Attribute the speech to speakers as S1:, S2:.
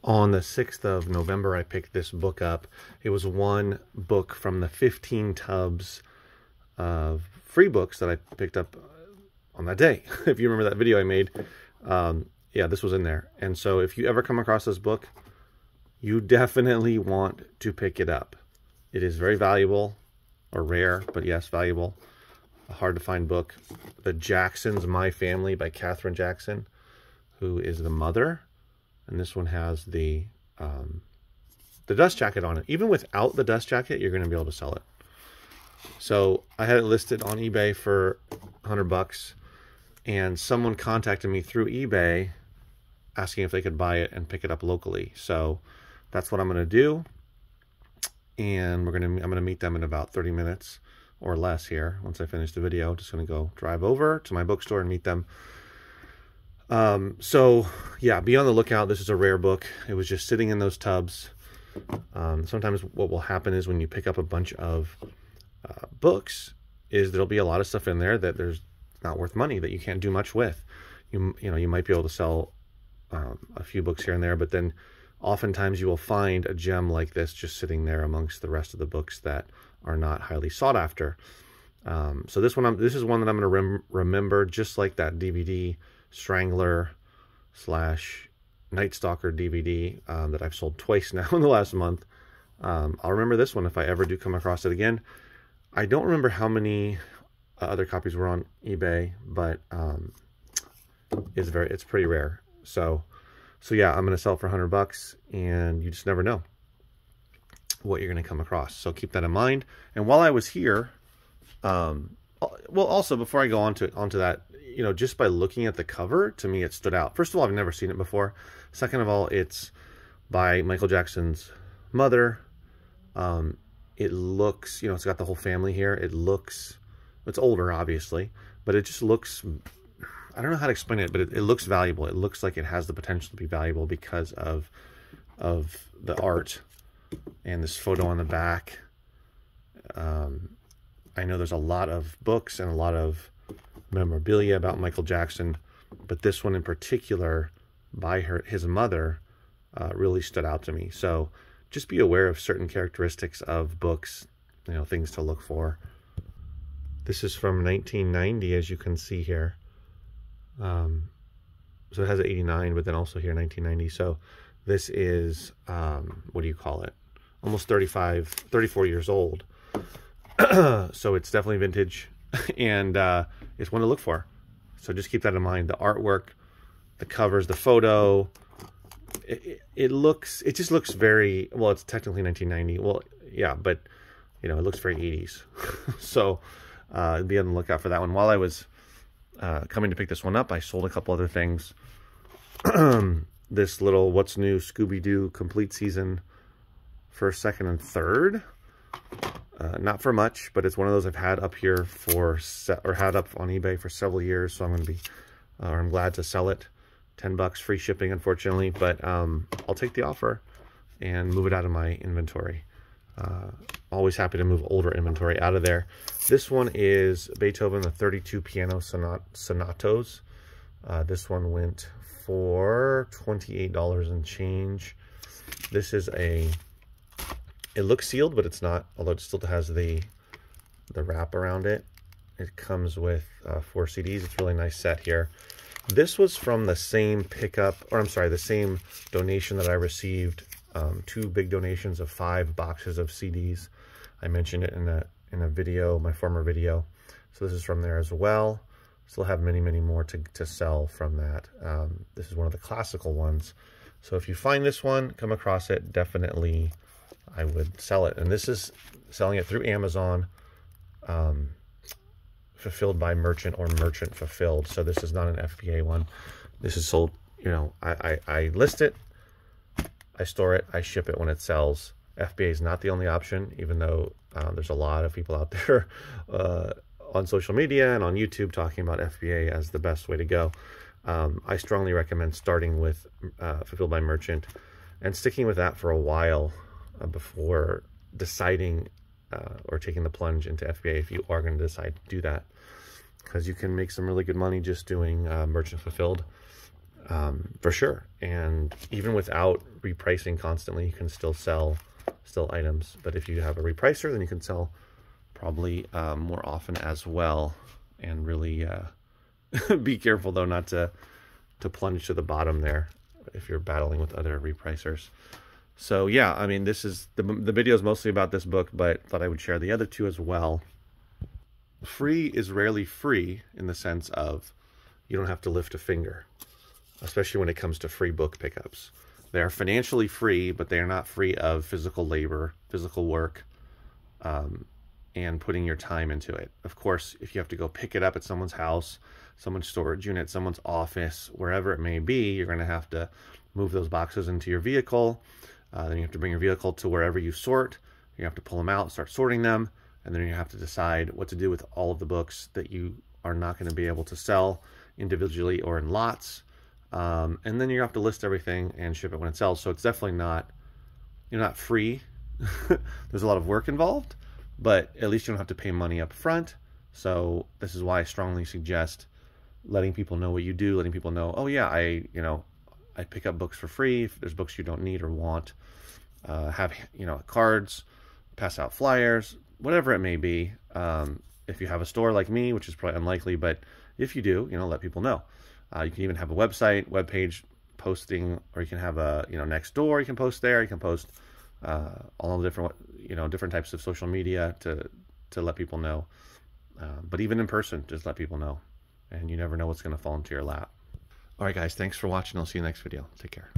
S1: On the 6th of November, I picked this book up. It was one book from the 15 tubs of free books that I picked up on that day. If you remember that video I made, yeah, this was in there. And so if you ever come across this book, you definitely want to pick it up. It is very valuable, or rare, but yes, valuable. A hard to find book. The Jacksons, My Family by Katherine Jackson, who is the mother. And this one has the dust jacket on it. Even without the dust jacket, you're going to be able to sell it. So I had it listed on eBay for $100, and someone contacted me through eBay asking if they could buy it and pick it up locally. So that's what I'm going to do. And I'm going to meet them in about 30 minutes or less here. Once I finish the video, just going to go drive over to my bookstore and meet them. So yeah, be on the lookout. This is a rare book. It was just sitting in those tubs. Sometimes what will happen is when you pick up a bunch of books, is there'll be a lot of stuff in there that there's not worth money, that you can't do much with. You know, you might be able to sell a few books here and there, but then oftentimes you will find a gem like this just sitting there amongst the rest of the books that are not highly sought after. So this is one that I'm going to remember, just like that DVD Strangler / Night Stalker DVD that I've sold twice now in the last month. I'll remember this one if I ever do come across it again. I don't remember how many other copies were on eBay, but it's pretty rare. So yeah, I'm going to sell it for $100, and you just never know what you're going to come across. So keep that in mind. And while I was here, well, also before I go on to that, you know, just by looking at the cover, to me it stood out. First of all, I've never seen it before. Second of all, it's by Michael Jackson's mother. It looks, you know, it's got the whole family here. It's older, obviously, but it just looks, I don't know how to explain it, but it looks valuable. It looks like it has the potential to be valuable because of the art and this photo on the back. I know there's a lot of books and a lot of memorabilia about Michael Jackson, but this one in particular by his mother really stood out to me. So just be aware of certain characteristics of books, you know, things to look for. This is from 1990, as you can see here. So it has an 89, but then also here 1990. So this is, what do you call it? Almost 34 years old. So it's definitely vintage, and it's one to look for. So just keep that in mind. The artwork, the covers, the photo, it just looks very, well, it's technically 1990. Well, yeah, but you know, it looks very 80s. So be on the lookout for that one. While I was coming to pick this one up, I sold a couple other things. This little What's New Scooby-Doo complete season, first, second, and third. Not for much, but it's one of those I've had up here had up on eBay for several years. So I'm going to be, I'm glad to sell it. $10 free shipping, unfortunately, but I'll take the offer and move it out of my inventory. Always happy to move older inventory out of there. This one is Beethoven, the 32 piano sonatos. This one went for $28 and change. This is it looks sealed, but it's not, although it still has the wrap around it. It comes with 4 CDs. It's a really nice set here. This was from the same the same donation that I received, 2 big donations of 5 boxes of CDs. I mentioned it in a video, my former video. So this is from there as well. Still have many, many more to sell from that. This is one of the classical ones. So if you find this one, come across it, definitely I would sell it. And this is selling it through Amazon, fulfilled by merchant or merchant fulfilled. So this is not an FBA one. This is sold, you know, I list it, I store it, I ship it when it sells. FBA is not the only option, even though there's a lot of people out there on social media and on YouTube talking about FBA as the best way to go. I strongly recommend starting with fulfilled by merchant and sticking with that for a while before deciding or taking the plunge into FBA, if you are going to decide to do that, because you can make some really good money just doing merchant fulfilled. for sure. And even without repricing constantly, you can still sell items. But if you have a repricer, then you can sell probably more often as well. And really be careful though not to plunge to the bottom there if you're battling with other repricers. So yeah, I mean, this is the video is mostly about this book, but thought I would share the other two as well. Free is rarely free in the sense of you don't have to lift a finger, especially when it comes to free book pickups. They are financially free, but they are not free of physical labor, physical work, and putting your time into it. Of course, if you have to go pick it up at someone's house, someone's storage unit, someone's office, wherever it may be, you're going to have to move those boxes into your vehicle. Then you have to bring your vehicle to wherever you sort. You have to pull them out, start sorting them, and then you have to decide what to do with all of the books that you are not going to be able to sell individually or in lots. And then you have to list everything and ship it when it sells. So it's definitely not, you're not free. There's a lot of work involved, but at least you don't have to pay money up front. So this is why I strongly suggest letting people know what you do, letting people know, oh yeah, I pick up books for free. If there's books you don't need or want, have, cards, pass out flyers, whatever it may be. If you have a store like me, which is probably unlikely, but if you do, let people know. You can even have a web page posting, or you can have a, next door, you can post there, you can post all the different, different types of social media to let people know. But even in person, just let people know. And you never know what's going to fall into your lap. All right, guys, thanks for watching. I'll see you next video. Take care.